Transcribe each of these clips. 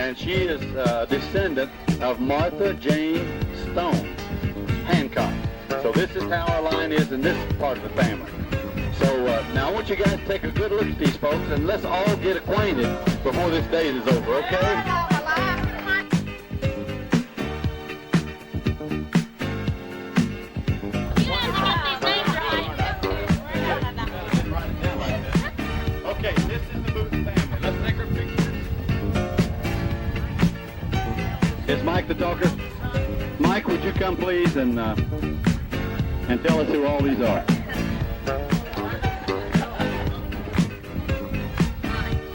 and she is a descendant of Martha Jane Stone Hancock. So this is how our line is in this part of the family. So now I want you guys to take a good look at these folks, and let's all get acquainted before this date is over, okay? Okay, this is the Booth family. Let's take our pictures. Is Mike the talker? Mike, would you come please and tell us who all these are?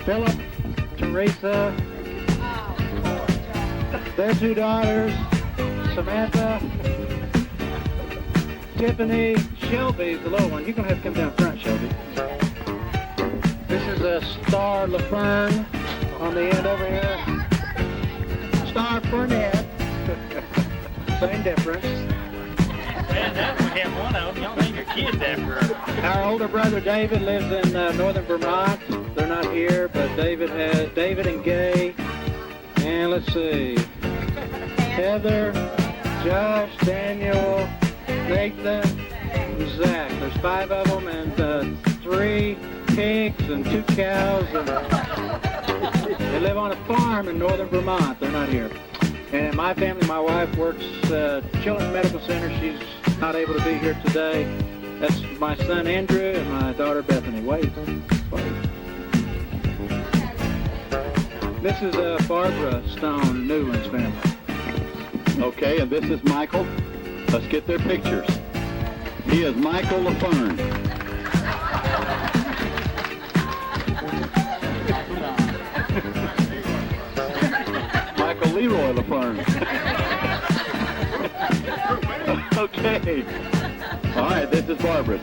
Philip, Teresa, their two daughters, Samantha, Tiffany, Shelby's the little one. You're going to have to come down front, Shelby. This is a Star LaFern on the end over here. Star Burnett. Same difference. Man, that we have one of them. Y'all name your kids after her. Our older brother David lives in northern Vermont. They're not here, but David and Gay, and let's see, Heather, Josh, Daniel, Nathan, and Zach. There's 5 of them, and 3 pigs and 2 cows, and they live on a farm in northern Vermont. They're not here. And in my family, my wife works at Children's Medical Center. She's not able to be here today. That's my son Andrew and my daughter Bethany. Wait. This is Barbara Stone Newland's family. Okay, and this is Michael. Let's get their pictures. He is Michael LaFern. Michael Leroy LaFern. Okay. All right, this is Barbara.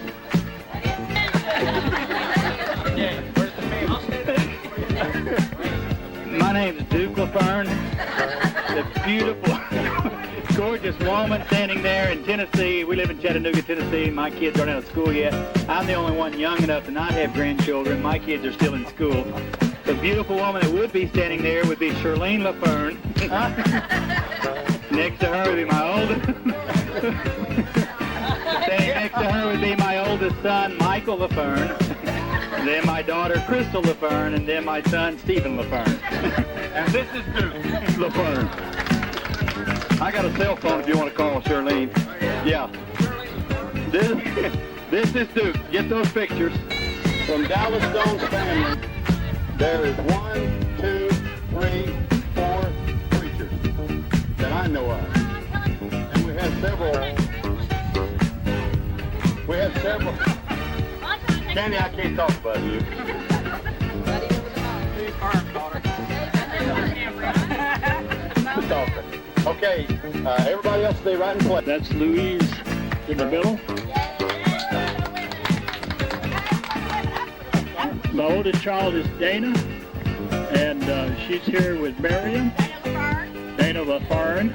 My name's Duke LaFern. The beautiful, gorgeous woman standing there in Tennessee. We live in Chattanooga, Tennessee. My kids aren't out of school yet. I'm the only one young enough to not have grandchildren. My kids are still in school. The beautiful woman that would be standing there would be Shirlene LaFern. Next to her would be my oldest. Standing next to her would be my oldest son, Michael LaFern. Then my daughter, Crystal LaFern, and then my son, Stephen LaFern. And this is Duke LaFern. I got a cell phone if you want to call Shirlene. Yeah. This is Duke. Get those pictures. From Dallas Stone's family, there is 1, 2, 3, 4 preachers that I know of. And we have several. Candy, I can't talk about you. Okay, everybody else stay right in place. That's Louise in the middle. My oldest child is Dana, and she's here with Miriam. Dana LaFern.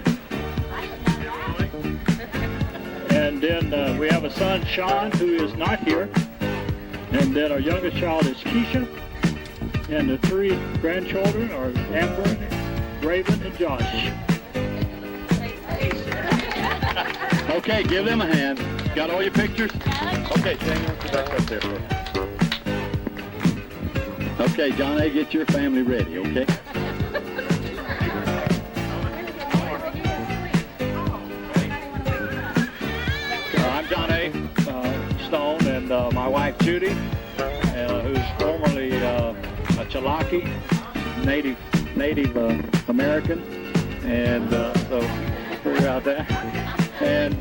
And then we have a son, Sean, who is not here. And then our youngest child is Keisha. And the 3 grandchildren are Amber, Raven, and Josh. Okay, give them a hand. Got all your pictures? Okay, Shane, let's go back up there for you. Okay, John A., get your family ready, okay? I'm John A. Stone, and my wife Judy, who's formerly a Chalaki, Native American, and so figure out that. And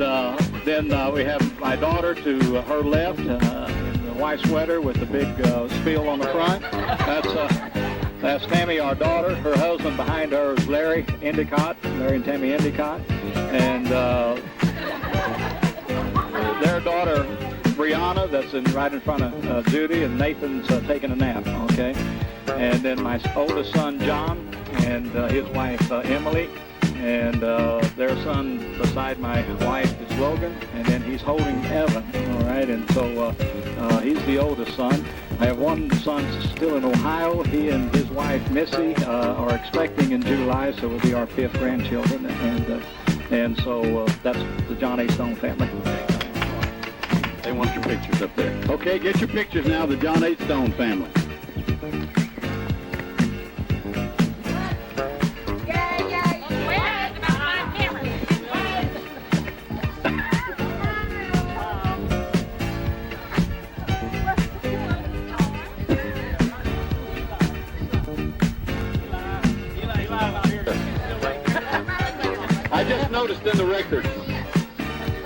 then we have my daughter to her left in the white sweater with the big spiel on the front. That's Tammy, our daughter. Her husband behind her is Larry Endicott, Larry and Tammy Endicott, and their daughter Brianna, that's right in front of Judy, and Nathan's taking a nap. Okay, and then my oldest son John and his wife Emily. And their son beside my wife is Logan, and then he's holding Evan, all right? And so he's the oldest son. I have one son still in Ohio. He and his wife Missy are expecting in July, so it'll be our 5th grandchildren, and so that's the John A. Stone family. They want your pictures up there. Okay, get your pictures now, the John A. Stone family.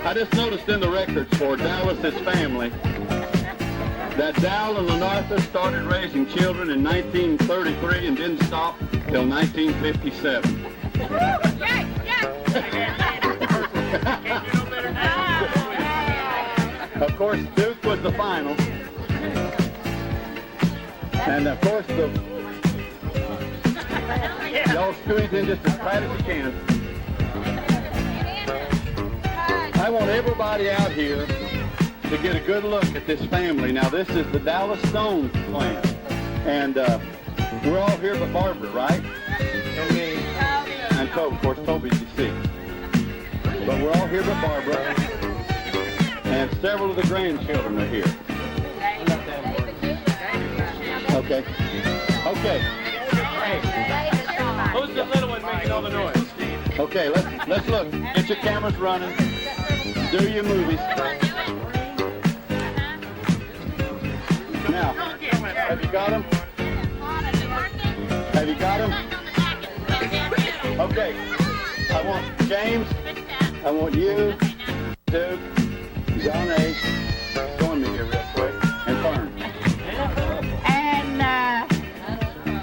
I just noticed in the records for Dallas's family that Dal and Lenartha started raising children in 1933 and didn't stop till 1957. Of course, Duke was the final. And of course, y'all squeeze in just as tight as you can. I want everybody out here to get a good look at this family. Now, this is the Dallas Stone clan. And we're all here but Barbara, right? And Toby. Of course, Toby's deceased. But we're all here but Barbara. And several of the grandchildren are here. Okay. Okay. Who's the little one making all the noise? Okay, let's look. Get your cameras running. Do your movies. Now, have you got them? Have you got them? Okay. I want James. I want you, Duke, John A. Join me here real quick. And Fern. And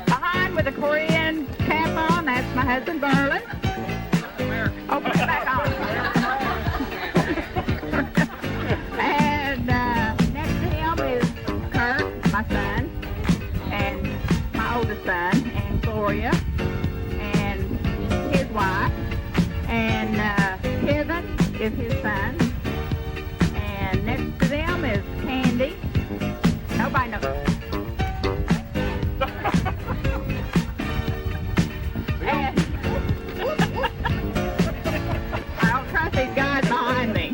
behind with a Korean cap on, that's my husband, Verlin. Oh, put it back on. And next to him is Kurt, my son, and my oldest son, and Gloria, and his wife, and Kevin is his son, and next to them is Candy. Nobody knows. And I don't trust these guys behind me.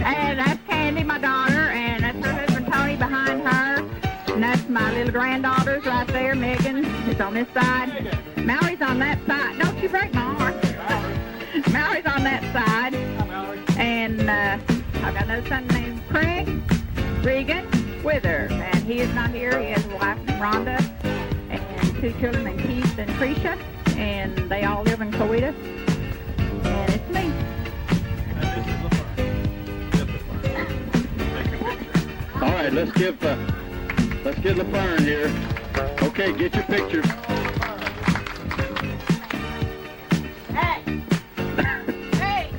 And that's Candy, my daughter, and that's her husband Tony behind her. And that's my little granddaughters right there. Megan is on this side. Mallory's on that side. Don't you break my arm. Mallory's on that side. And I've got another son named Craig Regan with her. And he is not here. He has a wife named Rhonda and 2 children named Keith and Cretia. And they all live in Coweta. And it's me. All right, let's get LaFern here. Okay, get your pictures. Hey! Hey!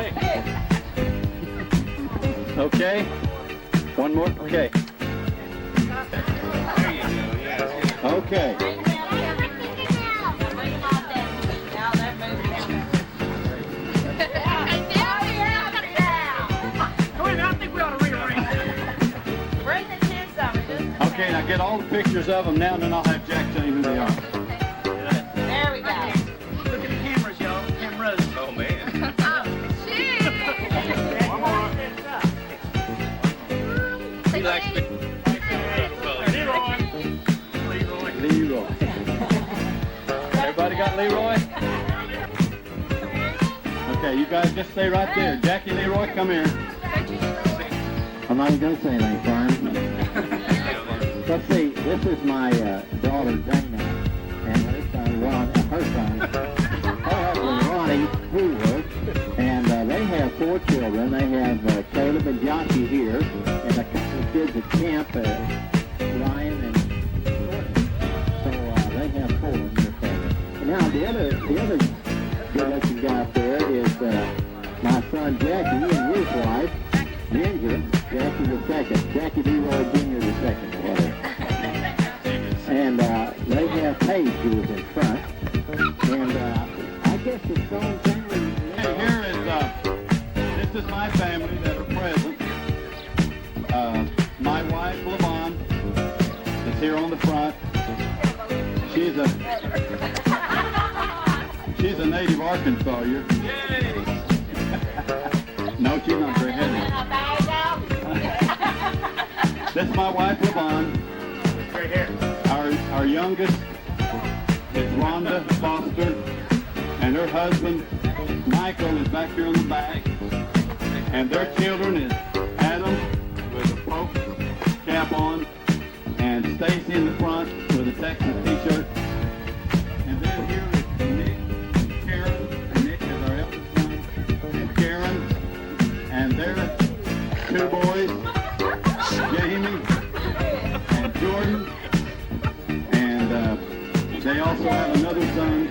Hey! Okay. One more. Okay. Okay. Okay, now get all the pictures of them now, and then I'll have Jack tell you who they are. There we go. Look at the cameras, y'all. Cameras. Oh, man. He likes Leroy. Leroy. Everybody got Leroy? Okay, you guys just stay right there. Jackie, Leroy, come here. I'm not even going to say anything, Fern. Let's see, this is my daughter, Dana, and her son, her husband, Ronnie Hoover, and they have 4 children. They have Caleb and Jockie here, and a couple of kids at camp, Ryan and Courtney. So they have 4 in their family. And now the other good-looking guy up there is my son Jackie and his wife, Ginger. Jackie the second. Jackie Leroy Jr. the second. And they have Paige, who was in front. And I guess the Stone family. Here is, this is my family that are present. wife, LaVon, is here on the front. She's a native Arkansasian. No, she's not very heavy. That's my wife, LaVon. Right here. Our youngest is Rhonda Foster, and her husband, Michael, is back here on the back. And their children is Adam with a Pope cap on, and Stacy in the front with a Texas t-shirt. And then here is Nick and Karen. And Nick is our eldest son, and Karen. And their two boys, Jamie and Jordan. And they also have another son,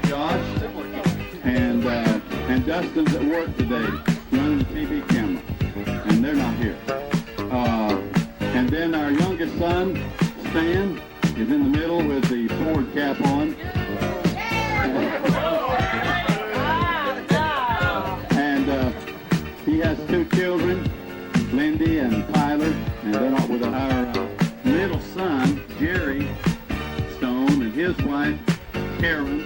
Josh. And Dustin's at work today, running the TV camera, and they're not here. And then our youngest son, Stan, is in the middle with the Ford cap on. And he has two children, Lindy and Tyler, and they're not with our middle son, Jerry Stone, and his wife, Karen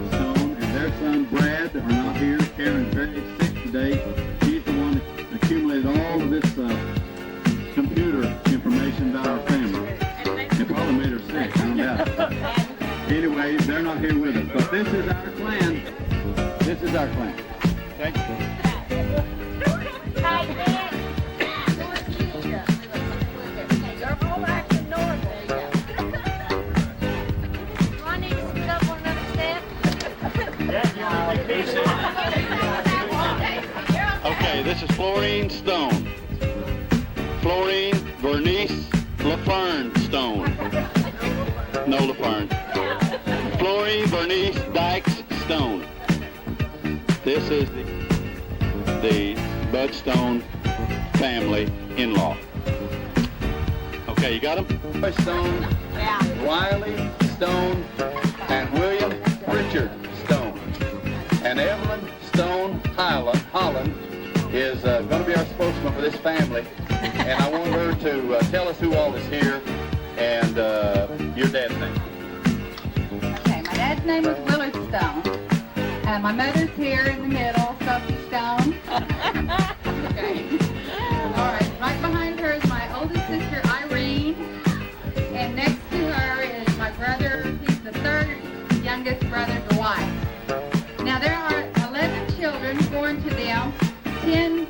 Stone, and their son, Brad, are not here. Karen's very sick today. She's the one that accumulated all of this computer information about our family. It probably made her sick, I don't doubt. Anyway, they're not here with us. But this is our clan. This is our clan. Okay? They're all acting normal. Do I need to sit up on another step? Okay, this is Florine Stone. Florine Vernice LaFern Stone. No LaFern. Florine Vernice Dykes Stone. This is the Bud Stone family in-law. Okay, you got them? Stone, Wiley Stone, and William Richard Stone. And Evelyn Stone Holland is going to be our spokesman for this family. And I want her to tell us who all is here and your dad's name. Okay, my dad's name was Willard Stone. My mother's here in the middle, Sophie Stone. Okay. All right, right behind her is my oldest sister, Irene. And next to her is my brother, he's the third youngest brother, Dwight. Now there are 11 children born to them, 10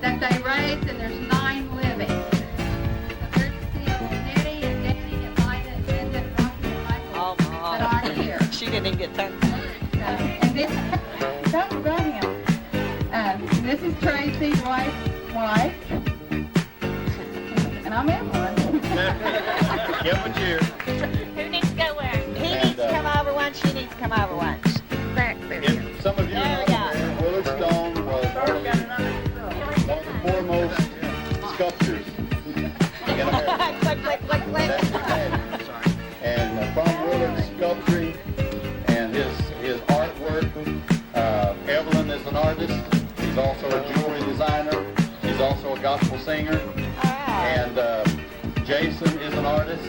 that they raised, and there's 9 living. So there's still Nettie and Danny and Vida and Linda and Rocky and Michael that aren't here. She didn't even get tongue. And this, talk about him. This is Tracy, Dwight's wife. And I'm Evelyn. Give him a cheer. Who needs to go where? He needs to come over once, she needs to come over once. Back there. If some of you There are we not go. aware, Willard Stone was one of the foremost sculptors in America. Click, click, click, click. That's his name. And from Willard's sculpturing and his artwork, Evelyn is an artist. She's also a jewelry designer. She's also a gospel singer. And Jason is an artist.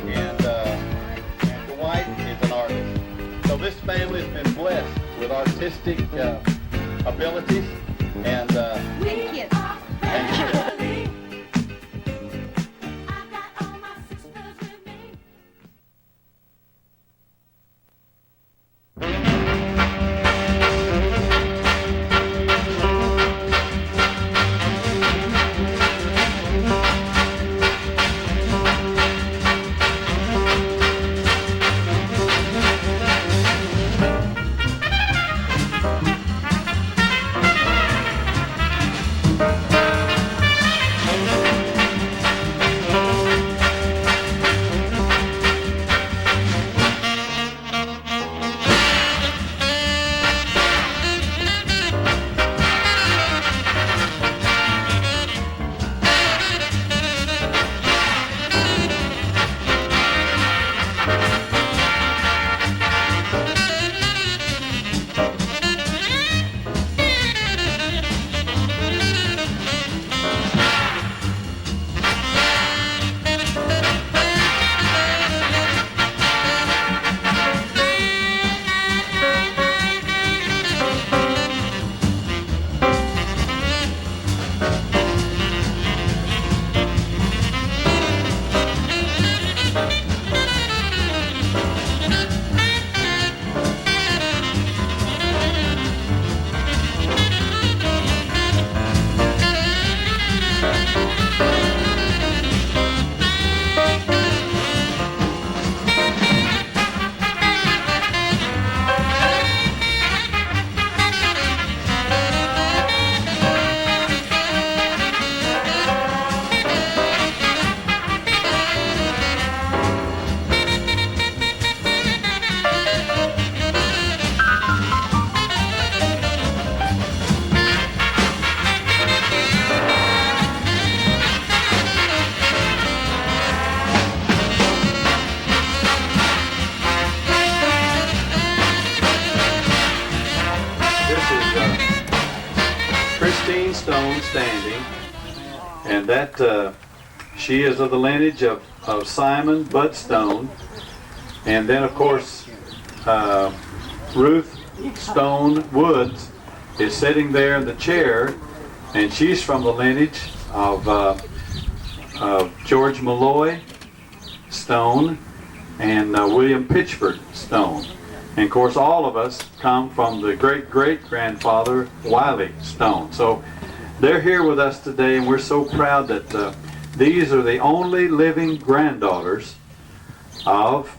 And Dwight is an artist. So this family has been blessed with artistic abilities and Thank you. And that she is of the lineage of Simon Bud Stone. And then, of course, Ruth Stone Woods is sitting there in the chair, and she's from the lineage of George Malloy Stone and William Pitchford Stone. And of course, all of us come from the great-great-grandfather Wiley Stone. So they're here with us today, and we're so proud that these are the only living granddaughters of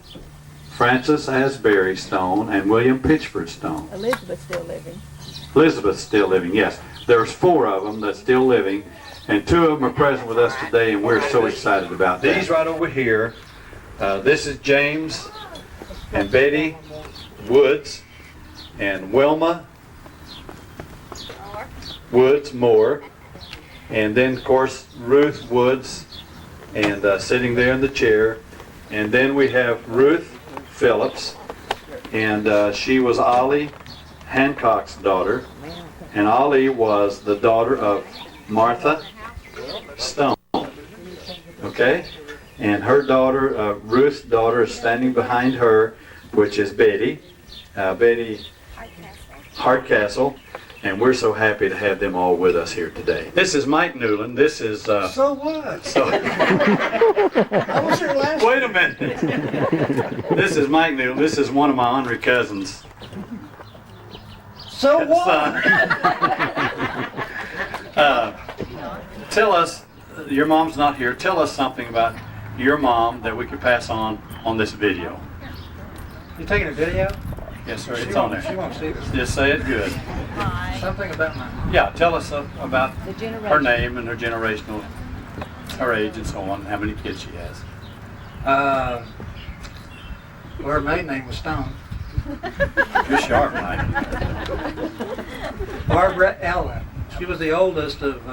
Frances Asbury Stone and William Pitchford Stone. Elizabeth's still living. Elizabeth's still living, yes. There's 4 of them that's still living, and 2 of them are present with us today, and we're so excited about that. These right over here, this is James and Betty Woods and Wilma Woods Moore, and then of course Ruth Woods, and sitting there in the chair, and then we have Ruth Phillips, and she was Ollie Hancock's daughter, and Ollie was the daughter of Martha Stone. Okay, and her daughter, Ruth's daughter, is standing behind her, which is Betty Hardcastle, and we're so happy to have them all with us here today. This is Mike Newland. This is So what? so. I was here last Wait a minute. This is Mike Newland. This is one of my honorary cousins. So what? Son. Tell us, your mom's not here. Tell us something about your mom that we could pass on this video. You taking a video? Yes, sir. She It's on won't- She there. won't see this. Just say it good. Something about my. Yeah, tell us about The generation. her name and her generational, her age and so on, how many kids she has. Well, her maiden name was Stone. You're sharp, Mike. Barbara Ellen. She was the oldest of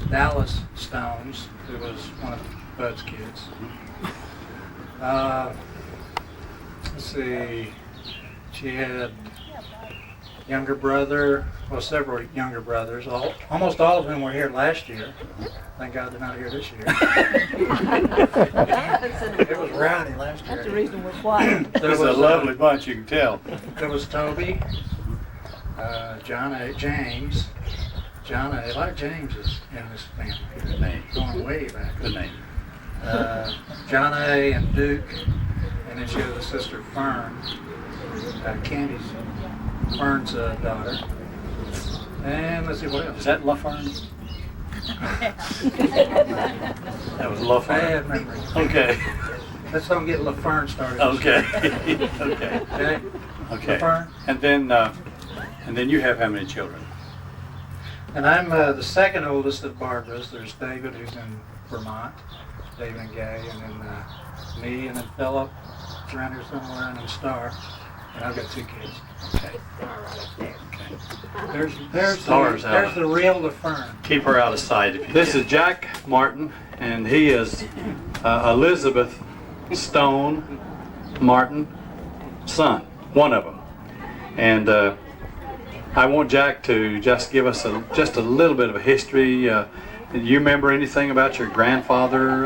Dallas Stones, who was one of Bud's kids. Let's see. She had younger brother, well, several younger brothers. Almost all of whom were here last year. Thank God they're not here this year. It was rowdy last year. That's the reason we're quiet. This is a lovely bunch, you can tell. There was Toby, John A. James. John A. A lot of Jameses in this family. Good name. Going way back. Good name. John A. and Duke. And then she has a sister, Fern. Candy's Fern's daughter. And let's see what else. Is that LaFern? That was LaFern. Bad memory. Okay. Let's don't get LaFern started. Okay. Okay. Okay. Okay. LaFern. And then you have how many children? And I'm the second oldest of Barbara's. There's David, who's in Vermont. David and Gay, and then me, and then Philip, it's around here somewhere, and then Star. And I've got 2 kids. Okay. There's Star's out. the real LaFern. Keep her out of sight if you This is Jack Martin, and he is Elizabeth Stone Martin son, one of them. And I want Jack to just give us just a little bit of a history. Do you remember anything about your grandfather?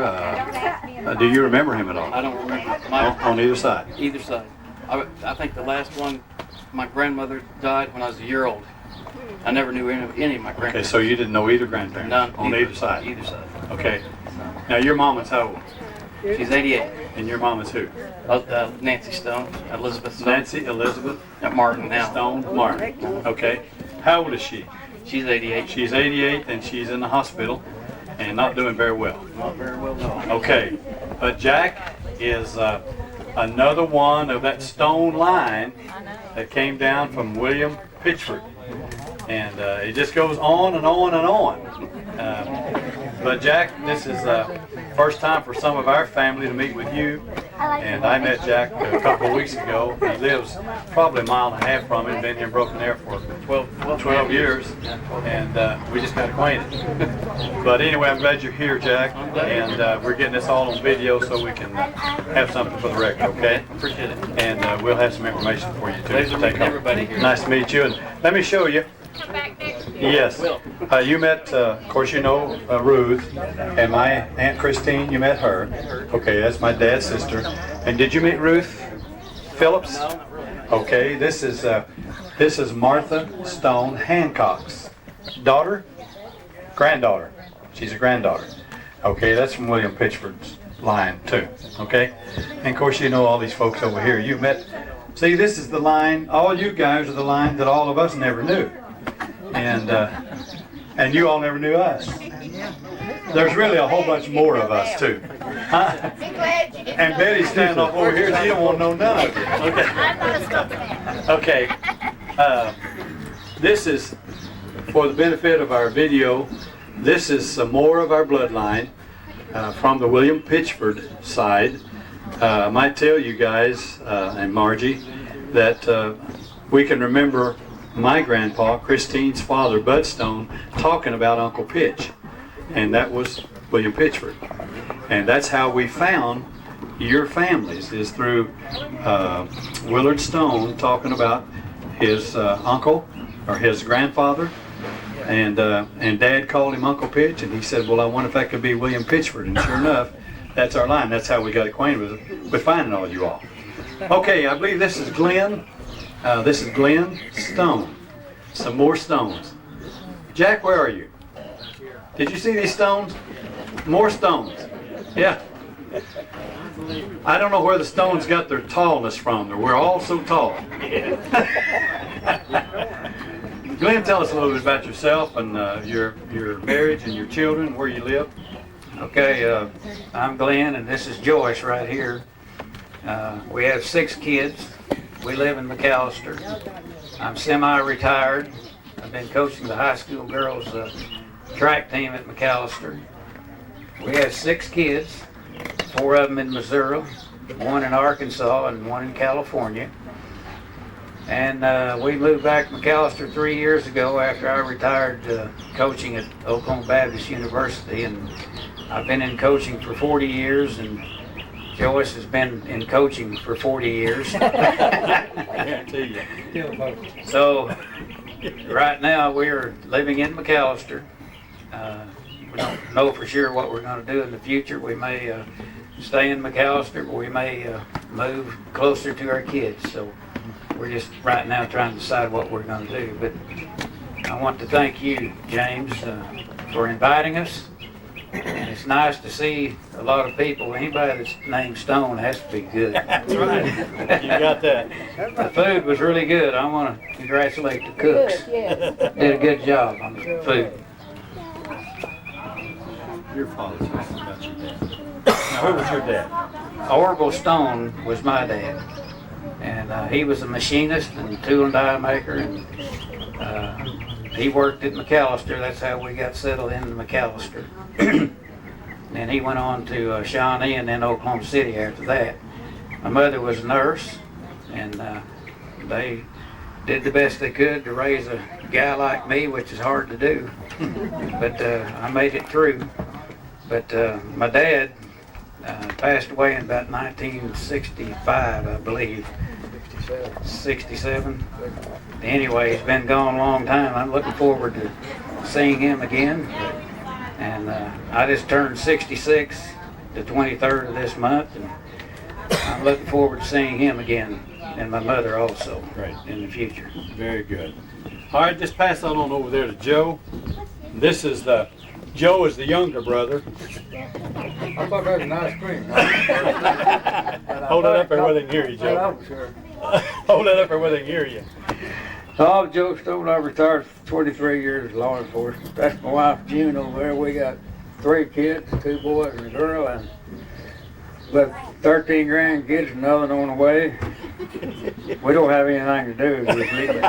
Do you remember him at all? I don't remember. On either side? Either side. I think the last one, my grandmother died when I was a year old. I never knew any of my Okay, grandparents. so you didn't know either grandparent? None. On either side? Either side. Okay. Now your mama's how old? She's 88. And your mama's who? Nancy Stone, Elizabeth Stone. Nancy Elizabeth Martin now. Stone Martin. Okay. How old is she? She's 88. She's 88 and she's in the hospital and not doing very well. Not very well, no. Okay. But Jack is another one of that Stone line that came down from William Pitchford. And it just goes on and on and on. But Jack, this is first time for some of our family to meet with you. And I met Jack a couple of weeks ago. He lives probably a mile and a half from him, been here in Broken Arrow for 12 years. And we just got acquainted. But anyway, I'm glad you're here, Jack. And we're getting this all on video so we can have something for the record, okay? Appreciate it. And we'll have some information for you too. Pleasure meeting everybody here. Nice to meet you. And let me show you. Come back next Yes. You met, of course, you know Ruth, and my Aunt Christine, you met her. Okay, that's my dad's sister. And did you meet Ruth Phillips? Okay, this is Martha Stone Hancock's daughter, granddaughter. She's a granddaughter. Okay, that's from William Pitchford's line too. Okay, and of course you know all these folks over here. You met. See, this is the line. All you guys are the line that all of us never knew, and you all never knew us. There's really a whole bunch more of us too. Huh? And Betty's standing up over here. She don't want to know none of you. Okay. Okay. This is for the benefit of our video. This is some more of our bloodline from the William Pitchford side. I might tell you guys and Margie that we can remember my grandpa, Christine's father, Bud Stone, talking about Uncle Pitch, and that was William Pitchford. And that's how we found your families, is through Willard Stone talking about his uncle or his grandfather, and Dad called him Uncle Pitch, and he said, well, I wonder if that could be William Pitchford, and sure enough, that's our line. That's how we got acquainted with finding all you all. Okay, I believe this is Glenn. This is Glenn Stone. Some more stones. Jack, where are you? Did you see these stones? More stones. Yeah. I don't know where the stones got their tallness from. We're all so tall. Glenn, tell us a little bit about yourself and your marriage and your children, where you live. Okay, I'm Glenn, and this is Joyce right here. We have 6 kids. We live in McAllister. I'm semi-retired. I've been coaching the high school girls track team at McAllister. We have 6 kids, 4 of them in Missouri, 1 in Arkansas, and 1 in California. And we moved back to McAllister 3 years ago after I retired coaching at Oklahoma Baptist University. And I've been in coaching for 40 years, and Joyce has been in coaching for 40 years. So right now we're living in McAllister. We don't know for sure what we're going to do in the future. We may stay in McAllister, but we may move closer to our kids. So we're just right now trying to decide what we're going to do. But I want to thank you, James, for inviting us. And it's nice to see a lot of people. Anybody that's named Stone has to be good. That's right. You got that. The food was really good. I want to congratulate the cooks. Did a good job on the food. Your father told us about your dad. Now, who was your dad? Orville Stone was my dad. And he was a machinist and tool and die maker. And he worked at McAllister. That's how we got settled into McAllister. And he went on to Shawnee and then Oklahoma City after that. My mother was a nurse, and they did the best they could to raise a guy like me, which is hard to do. But I made it through. But my dad passed away in about 1965, I believe. 67. Anyway, he's been gone a long time. I'm looking forward to seeing him again. And I just turned 66 the 23rd of this month, and I'm looking forward to seeing him again, and my mother also, in the future. Very good. All right, just pass that on over there to Joe. This is Joe is the younger brother. I thought that was nice cream. Hold it up there where they can hear you, Joe. Hold it up there where they can hear you. Oh, Joe Stone, I retired for 23 years as law enforcement. That's my wife, June, over there. We got 3 kids, 2 boys and a girl, and about 13 grandkids, another on the way. We don't have anything to do, just leave it.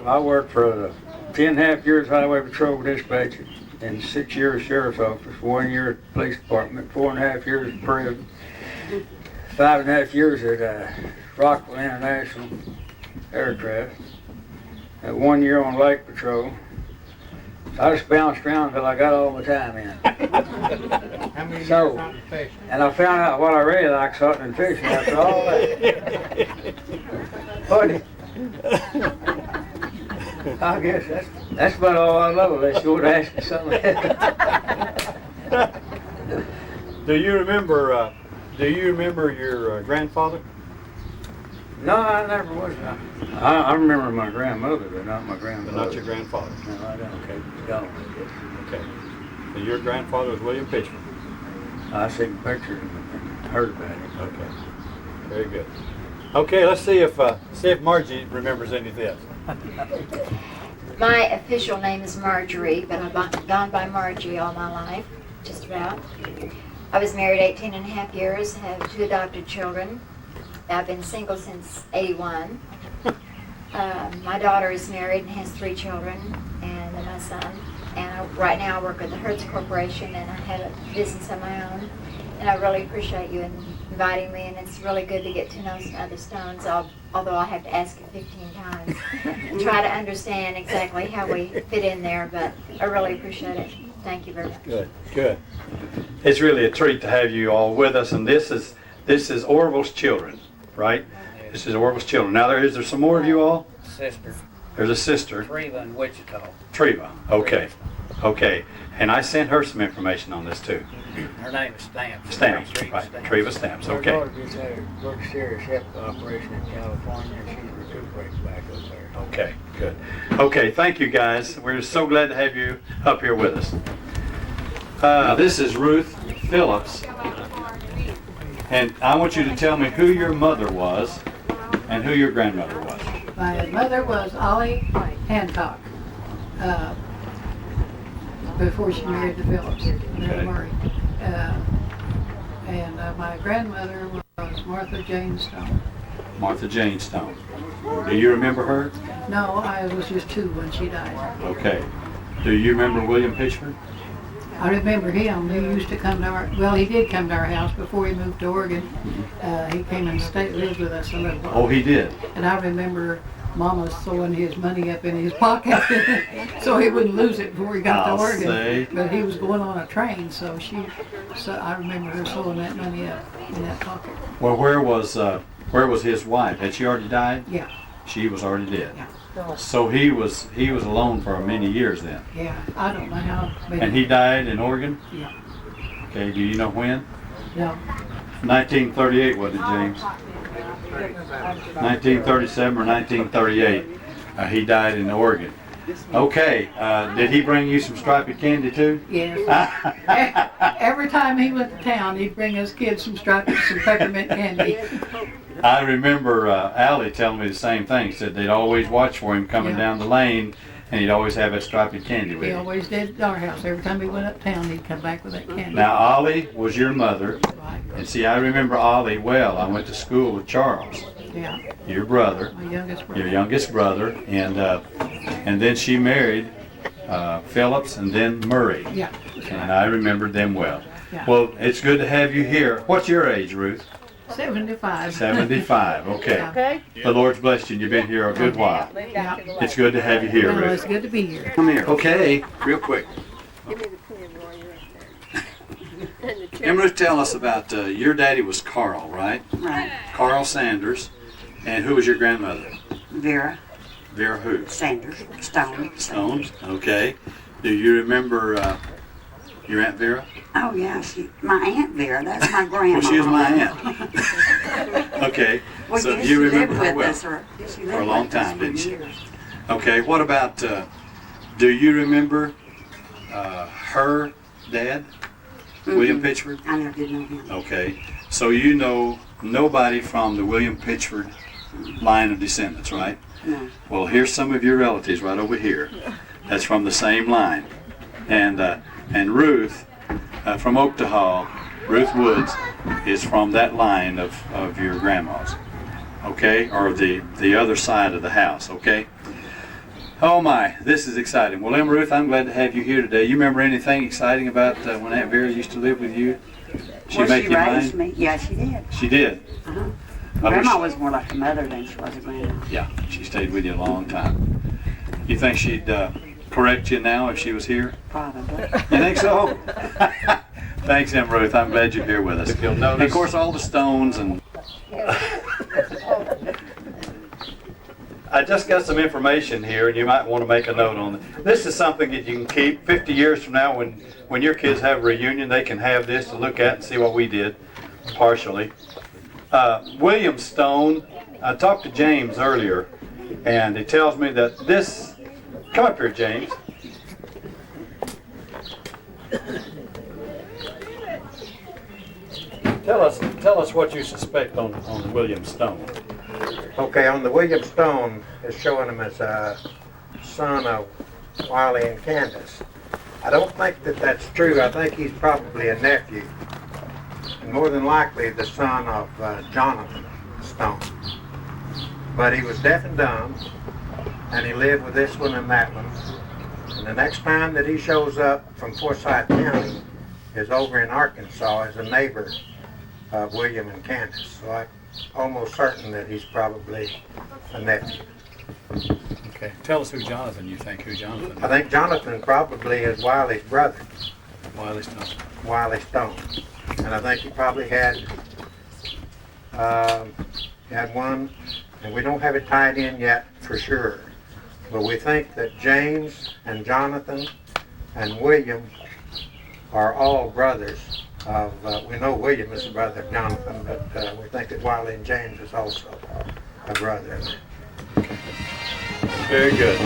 I worked for 10.5 years highway patrol dispatcher and 6 years sheriff's office, 1 year at the police department, 4.5 years in prison. 5.5 years at Rockville International Aircraft, 1 year on Lake Patrol. I just bounced around until I got all my time in. How many years out in fishing? And I found out what I really like, hunting and fishing after all that. But I guess that's about all I know, unless you want to ask me something. Do you remember your grandfather? No, I never was. I remember my grandmother, but not my grandfather. But not your grandfather? No, I don't. Okay. Gone. Okay. So your grandfather was William Pitchford? I seen pictures and heard about it. Okay. Very good. Okay, let's see if Margie remembers any of this. My official name is Marjorie, but I've gone by Margie all my life, just about. I was married 18 and a half years, have 2 adopted children. I've been single since '81. My daughter is married and has 3 children, and then my son. And right now I work with the Hertz Corporation, and I have a business of my own. And I really appreciate you inviting me, and it's really good to get to know some other Stones, although I have to ask you 15 times and try to understand exactly how we fit in there, but I really appreciate it. Thank you very much. Good, good. It's really a treat to have you all with us, and this is Orville's children, right? This is Orville's children. Now, is there some more of you all? Sister. There's a sister. Treva in Wichita. Treva, okay. Okay, and I sent her some information on this too. Her name is Stamps. Stamps, right, Treva Stamps, okay. Her daughter just had a very serious hip operation in California, and she's recuperating back up there. Okay, good. Okay, thank you guys. We're so glad to have you up here with us. This is Ruth Phillips, and I want you to tell me who your mother was and who your grandmother was. My mother was Ollie Hancock, before she married the Phillips, Mary Murray. And my grandmother was Martha Jane Stone. Martha Jane Stone. Do you remember her? No, I was just 2 when she died. Okay. Do you remember William Pitchford? I remember him. He used to come to he did come to our house before he moved to Oregon. He came and lived with us a little while. Oh, he did? And I remember Mama throwing his money up in his pocket so he wouldn't lose it before he got to Oregon. Say. But he was going on a train, so I remember her throwing that money up in that pocket. Well, where was his wife? Had she already died? Yeah. She was already dead. Yeah. So he was alone for many years then. Yeah, I don't know how. And he died in Oregon? Yeah. Okay, do you know when? No. 1938, was it, James? 1937 or 1938. He died in Oregon. Okay, did he bring you some striped candy too? Yes. Every time he went to town, he'd bring us kids some peppermint candy. I remember Allie telling me the same thing. Said they'd always watch for him coming down the lane, and he'd always have that striped candy with He him. always did at our house. Every time he went uptown, he'd come back with that candy. Now, Ollie was your mother, Right. and see, I remember Ollie well. I went to school with Charles, Yeah, your brother, my youngest brother. your youngest brother, and then she married Phillips and then Murray. Yeah. And I remembered them well. Yeah. Well, it's good to have you here. What's your age, Ruth? 75. 75, okay. Yeah. Okay. The Lord's blessed you, and you've been here a good while. Yeah. It's good to have you here, Well, it's Ruth. good to be here. Come here. Okay, real quick. And Ruth, tell us about your daddy was Carl, right? Right. Carl Sanders. And who was your grandmother? Vera Vera who? Sanders. Stone. Stones, okay. Do you remember your Aunt Vera? Oh, yeah. My Aunt Vera. That's my grandma. Well, she was my aunt. Okay, Well, so yes, you she remember lived her with well. us she lived For a long with us time, for didn't she? years. Okay, what about, do you remember her dad, William Pitchford? I never did know him. Okay, so you know nobody from the William Pitchford line of descendants, right? No. Well, here's some of your relatives right over here. That's from the same line. And Ruth from Oktahal, Ruth Woods, is from that line of your grandma's. Okay, or the other side of the house, okay? Oh my, this is exciting. Well, Emma Ruth, I'm glad to have you here today. You remember anything exciting about when Aunt Vera used to live with you? She raised me. Yeah, she did. She did? Uh-huh. Grandma was more like a mother than she was a grandma. Yeah, she stayed with you a long time. You think she'd correct you now if she was here? Probably. You think so? Thanks, Emma Ruth. I'm glad you're here with us. And of course, all the Stones and... I just got some information here, and you might want to make a note on it. This is something that you can keep 50 years from now when your kids have a reunion. They can have this to look at and see what we did, partially. William Stone, I talked to James earlier, and he tells me that this, come up here, James. Tell us what you suspect on William Stone. Okay, on the William Stone is showing him as a son of Wiley and Candace. I don't think that that's true. I think he's probably a nephew, and more than likely the son of Jonathan Stone. But he was deaf and dumb, and he lived with this one and that one. And the next time that he shows up from Forsyth County is over in Arkansas as a neighbor of William and Candace. So I'm almost certain that he's probably a nephew. Okay, tell us who Jonathan you think. Who Jonathan? I think Jonathan probably is Wiley's brother. Wiley Stone. Wiley Stone. And I think he probably had one, and we don't have it tied in yet for sure. But we think that James and Jonathan and William are all brothers of, we know William is the brother of Jonathan, but we think that Wiley and James is also a brother. Very good.